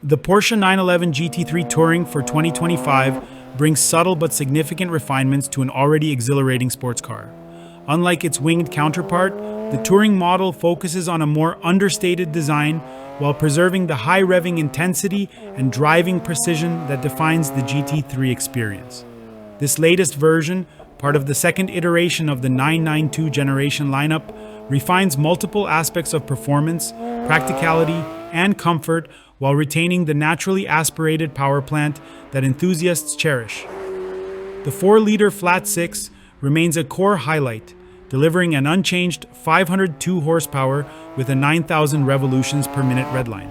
The Porsche 911 GT3 Touring for 2025 brings subtle but significant refinements to an already exhilarating sports car. Unlike its winged counterpart, the Touring model focuses on a more understated design while preserving the high-revving intensity and driving precision that defines the GT3 experience. This latest version, part of the second iteration of the 992 generation lineup, refines multiple aspects of performance, practicality, and comfort while retaining the naturally aspirated power plant that enthusiasts cherish. The 4-liter flat 6 remains a core highlight, delivering an unchanged 502 horsepower with a 9,000 revolutions per minute redline.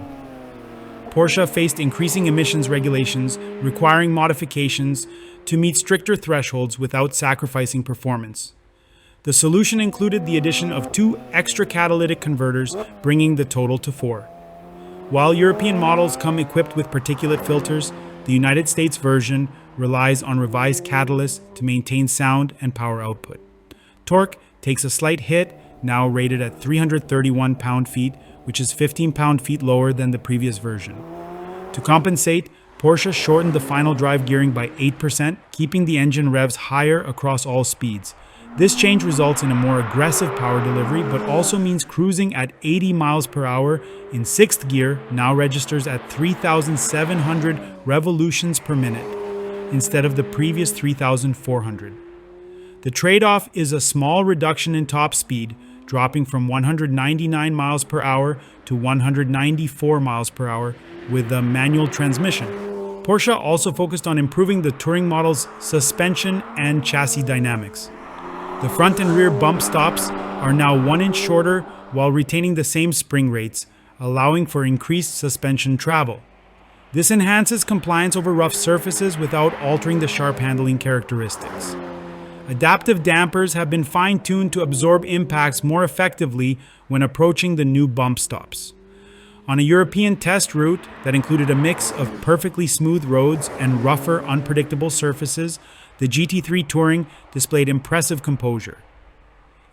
Porsche faced increasing emissions regulations requiring modifications to meet stricter thresholds without sacrificing performance. The solution included the addition of 2 extra catalytic converters, bringing the total to 4. While European models come equipped with particulate filters, the United States version relies on revised catalysts to maintain sound and power output. Torque takes a slight hit, now rated at 331 pound-feet, which is 15 pound-feet lower than the previous version. To compensate, Porsche shortened the final drive gearing by 8%, keeping the engine revs higher across all speeds. This change results in a more aggressive power delivery, but also means cruising at 80 miles per hour in 6th gear now registers at 3,700 revolutions per minute, instead of the previous 3,400. The trade-off is a small reduction in top speed, dropping from 199 miles per hour to 194 miles per hour with the manual transmission. Porsche also focused on improving the Touring model's suspension and chassis dynamics. The front and rear bump stops are now 1 inch shorter while retaining the same spring rates, allowing for increased suspension travel. This enhances compliance over rough surfaces without altering the sharp handling characteristics. Adaptive dampers have been fine-tuned to absorb impacts more effectively when approaching the new bump stops. On a European test route that included a mix of perfectly smooth roads and rougher, unpredictable surfaces, the GT3 Touring displayed impressive composure.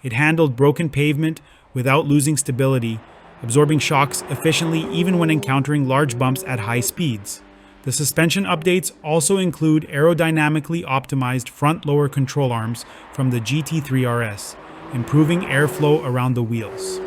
It handled broken pavement without losing stability, absorbing shocks efficiently even when encountering large bumps at high speeds. The suspension updates also include aerodynamically optimized front lower control arms from the GT3 RS, improving airflow around the wheels.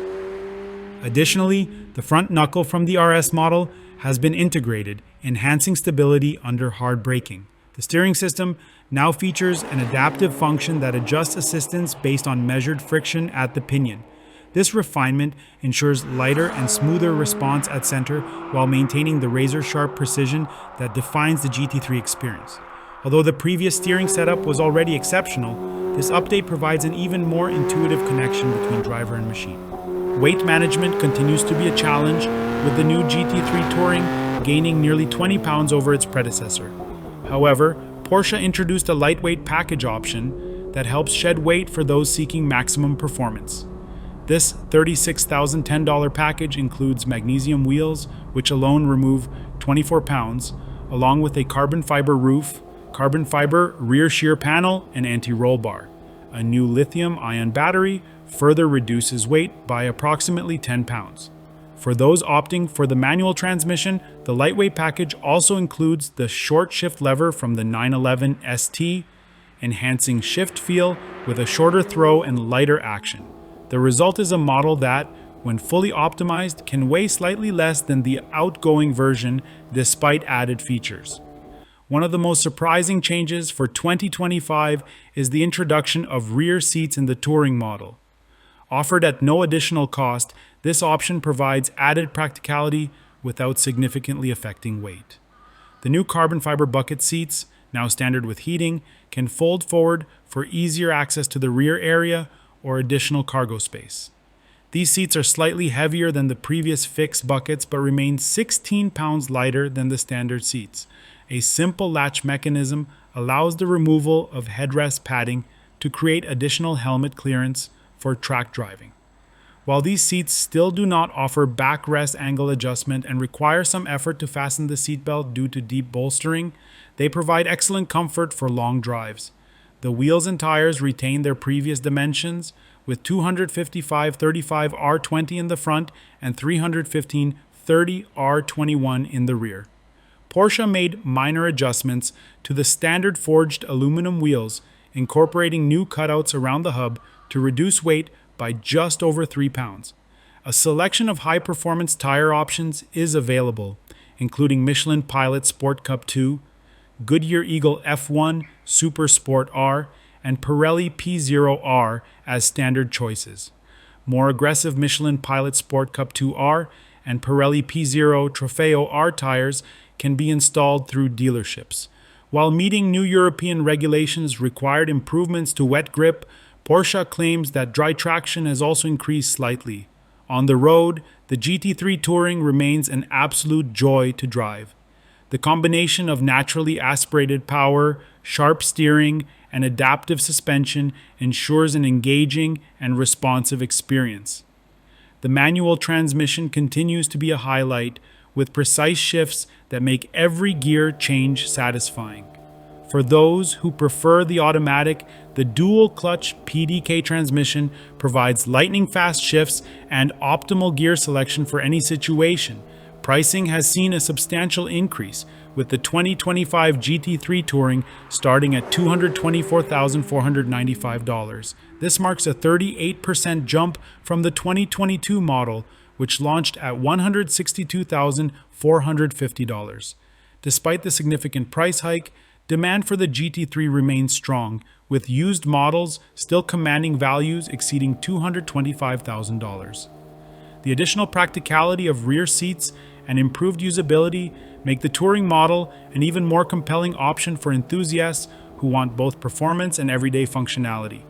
Additionally, the front knuckle from the RS model has been integrated, enhancing stability under hard braking. The steering system now features an adaptive function that adjusts assistance based on measured friction at the pinion. This refinement ensures lighter and smoother response at center while maintaining the razor-sharp precision that defines the GT3 experience. Although the previous steering setup was already exceptional, this update provides an even more intuitive connection between driver and machine. Weight management continues to be a challenge, with the new GT3 Touring gaining nearly 20 pounds over its predecessor. However, Porsche introduced a lightweight package option that helps shed weight for those seeking maximum performance. This $36,010 package includes magnesium wheels, which alone remove 24 pounds, along with a carbon fiber roof, carbon fiber rear shear panel, and anti-roll bar. A new lithium-ion battery further reduces weight by approximately 10 pounds. For those opting for the manual transmission, the lightweight package also includes the short shift lever from the 911 ST, enhancing shift feel with a shorter throw and lighter action. The result is a model that, when fully optimized, can weigh slightly less than the outgoing version despite added features. One of the most surprising changes for 2025 is the introduction of rear seats in the Touring model. Offered at no additional cost, this option provides added practicality without significantly affecting weight. The new carbon fiber bucket seats, now standard with heating, can fold forward for easier access to the rear area or additional cargo space. These seats are slightly heavier than the previous fixed buckets but remain 16 pounds lighter than the standard seats. A simple latch mechanism allows the removal of headrest padding to create additional helmet clearance for track driving. While these seats still do not offer backrest angle adjustment and require some effort to fasten the seatbelt due to deep bolstering, they provide excellent comfort for long drives. The wheels and tires retain their previous dimensions, with 255/35 R20 in the front and 315/50 30 R21 in the rear. Porsche made minor adjustments to the standard forged aluminum wheels, incorporating new cutouts around the hub to reduce weight by just over 3 pounds. A selection of high-performance tire options is available, including Michelin Pilot Sport Cup 2, Goodyear Eagle F1 Super Sport R, and Pirelli P0R as standard choices. More aggressive Michelin Pilot Sport Cup 2R and Pirelli P0 Trofeo R tires can be installed through dealerships. While meeting new European regulations required improvements to wet grip, Porsche claims that dry traction has also increased slightly. On the road, the GT3 Touring remains an absolute joy to drive. The combination of naturally aspirated power, sharp steering, and adaptive suspension ensures an engaging and responsive experience. The manual transmission continues to be a highlight, with precise shifts that make every gear change satisfying. For those who prefer the automatic, the dual-clutch PDK transmission provides lightning-fast shifts and optimal gear selection for any situation. Pricing has seen a substantial increase, with the 2025 GT3 Touring starting at $224,495. This marks a 38% jump from the 2022 model, which launched at $162,450. Despite the significant price hike, demand for the GT3 remains strong, with used models still commanding values exceeding $225,000. The additional practicality of rear seats and improved usability make the Touring model an even more compelling option for enthusiasts who want both performance and everyday functionality.